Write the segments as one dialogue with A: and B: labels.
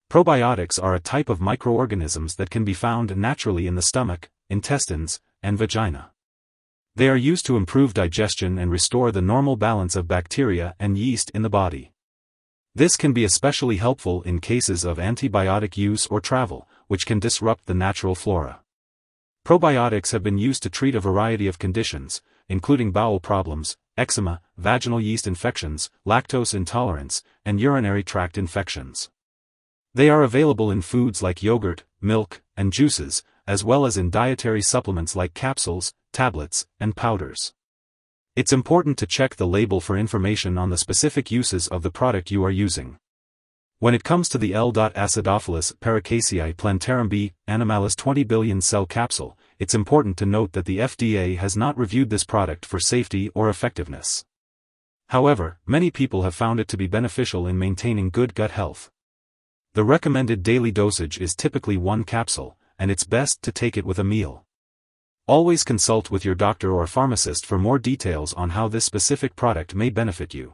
A: Probiotics are a type of microorganisms that can be found naturally in the stomach, intestines, and vagina. They are used to improve digestion and restore the normal balance of bacteria and yeast in the body. This can be especially helpful in cases of antibiotic use or travel, which can disrupt the natural flora. Probiotics have been used to treat a variety of conditions, including bowel problems, eczema, vaginal yeast infections, lactose intolerance, and urinary tract infections. They are available in foods like yogurt, milk, and juices, as well as in dietary supplements like capsules, tablets, and powders. It's important to check the label for information on the specific uses of the product you are using. When it comes to the L.Acidophilus Paracasei Plantarum-B.Animalis 20 billion cell capsule, it's important to note that the FDA has not reviewed this product for safety or effectiveness. However, many people have found it to be beneficial in maintaining good gut health. The recommended daily dosage is typically 1 capsule, and it's best to take it with a meal. Always consult with your doctor or pharmacist for more details on how this specific product may benefit you.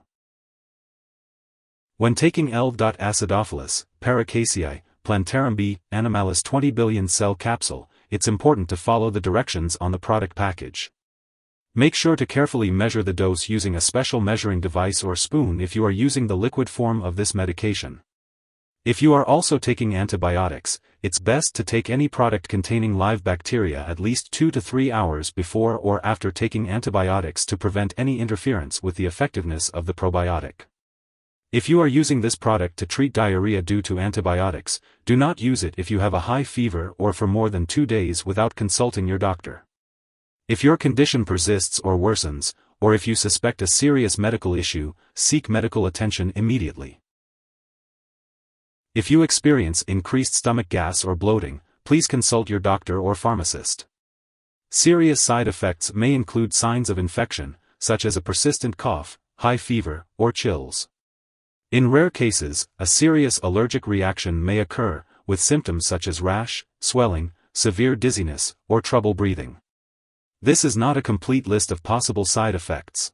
A: When taking L.Acidophilus Paracasei Plantarum-B.Animalis 20 billion cell capsule, it's important to follow the directions on the product package. Make sure to carefully measure the dose using a special measuring device or spoon if you are using the liquid form of this medication. If you are also taking antibiotics, it's best to take any product containing live bacteria at least 2 to 3 hours before or after taking antibiotics to prevent any interference with the effectiveness of the probiotic. If you are using this product to treat diarrhea due to antibiotics, do not use it if you have a high fever or for more than 2 days without consulting your doctor. If your condition persists or worsens, or if you suspect a serious medical issue, seek medical attention immediately. If you experience increased stomach gas or bloating, please consult your doctor or pharmacist. Serious side effects may include signs of infection, such as a persistent cough, high fever, or chills. In rare cases, a serious allergic reaction may occur, with symptoms such as rash, swelling, severe dizziness, or trouble breathing. This is not a complete list of possible side effects.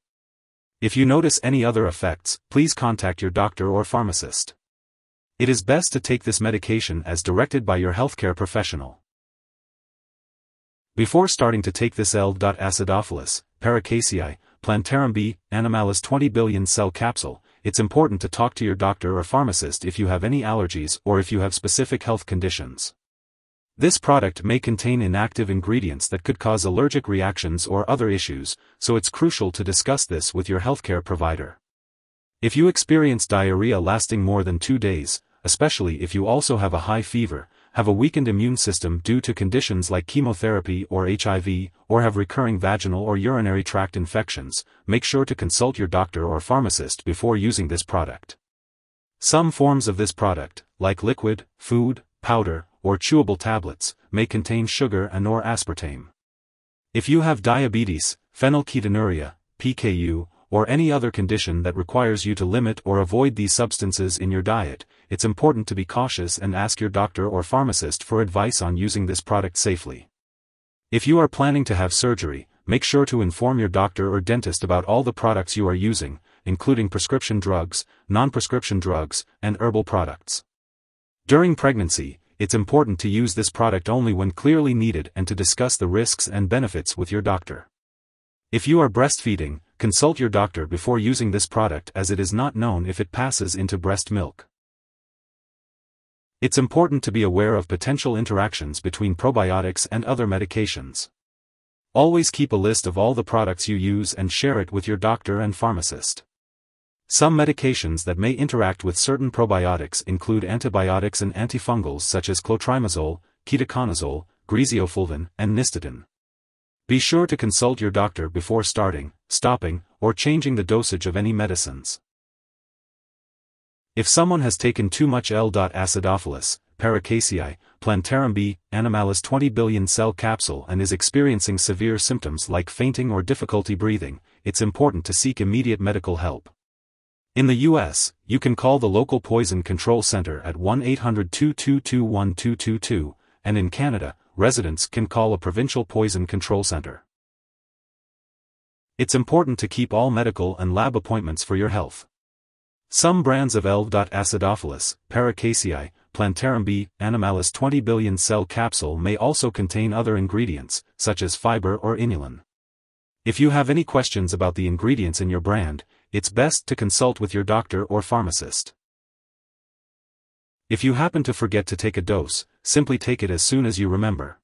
A: If you notice any other effects, please contact your doctor or pharmacist. It is best to take this medication as directed by your healthcare professional. Before starting to take this L.Acidophilus Paracasei Plantarum-B.Animalis 20 billion cell capsule, it's important to talk to your doctor or pharmacist if you have any allergies or if you have specific health conditions. This product may contain inactive ingredients that could cause allergic reactions or other issues, so it's crucial to discuss this with your healthcare provider. If you experience diarrhea lasting more than 2 days, especially if you also have a high fever, have a weakened immune system due to conditions like chemotherapy or HIV, or have recurring vaginal or urinary tract infections, make sure to consult your doctor or pharmacist before using this product. Some forms of this product, like liquid, food, powder, or chewable tablets, may contain sugar and/or aspartame. If you have diabetes, phenylketonuria, PKU, or any other condition that requires you to limit or avoid these substances in your diet, it's important to be cautious and ask your doctor or pharmacist for advice on using this product safely. If you are planning to have surgery, make sure to inform your doctor or dentist about all the products you are using, including prescription drugs, non-prescription drugs, and herbal products. During pregnancy, it's important to use this product only when clearly needed and to discuss the risks and benefits with your doctor. If you are breastfeeding, consult your doctor before using this product as it is not known if it passes into breast milk. It's important to be aware of potential interactions between probiotics and other medications. Always keep a list of all the products you use and share it with your doctor and pharmacist. Some medications that may interact with certain probiotics include antibiotics and antifungals such as clotrimazole, ketoconazole, griseofulvin, and nistidine. Be sure to consult your doctor before starting, stopping, or changing the dosage of any medicines. If someone has taken too much L.Acidophilus Paracasei Plantarum-B.Animalis 20 billion cell capsule and is experiencing severe symptoms like fainting or difficulty breathing, it's important to seek immediate medical help. In the U.S., you can call the local poison control center at 1-800-222-1222, and in Canada, residents can call a provincial poison control center. It's important to keep all medical and lab appointments for your health. Some brands of L.Acidophilus Paracasei Plantarum-B.Animalis 20 billion cell capsule may also contain other ingredients, such as fiber or inulin. If you have any questions about the ingredients in your brand, it's best to consult with your doctor or pharmacist. If you happen to forget to take a dose, simply take it as soon as you remember.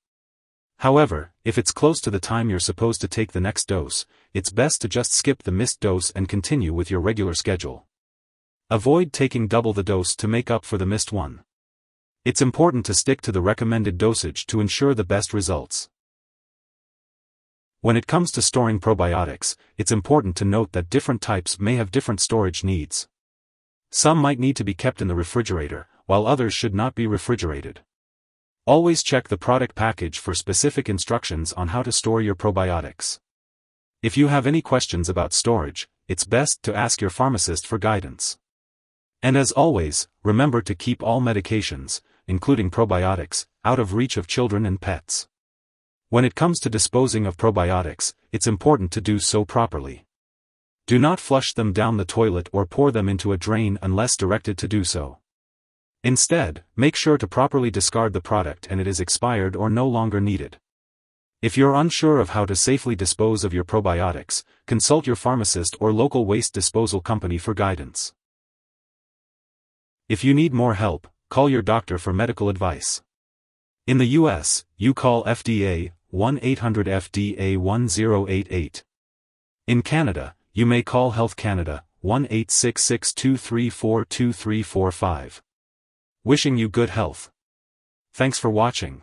A: However, if it's close to the time you're supposed to take the next dose, it's best to just skip the missed dose and continue with your regular schedule. Avoid taking double the dose to make up for the missed one. It's important to stick to the recommended dosage to ensure the best results. When it comes to storing probiotics, it's important to note that different types may have different storage needs. Some might need to be kept in the refrigerator, while others should not be refrigerated. Always check the product package for specific instructions on how to store your probiotics. If you have any questions about storage, it's best to ask your pharmacist for guidance. And as always, remember to keep all medications, including probiotics, out of reach of children and pets. When it comes to disposing of probiotics, it's important to do so properly. Do not flush them down the toilet or pour them into a drain unless directed to do so. Instead, make sure to properly discard the product and it is expired or no longer needed. If you're unsure of how to safely dispose of your probiotics, consult your pharmacist or local waste disposal company for guidance. If you need more help, call your doctor for medical advice. In the US, you call FDA 1-800-FDA-1088. In Canada, you may call Health Canada 1-866-234-2345. Wishing you good health. Thanks for watching.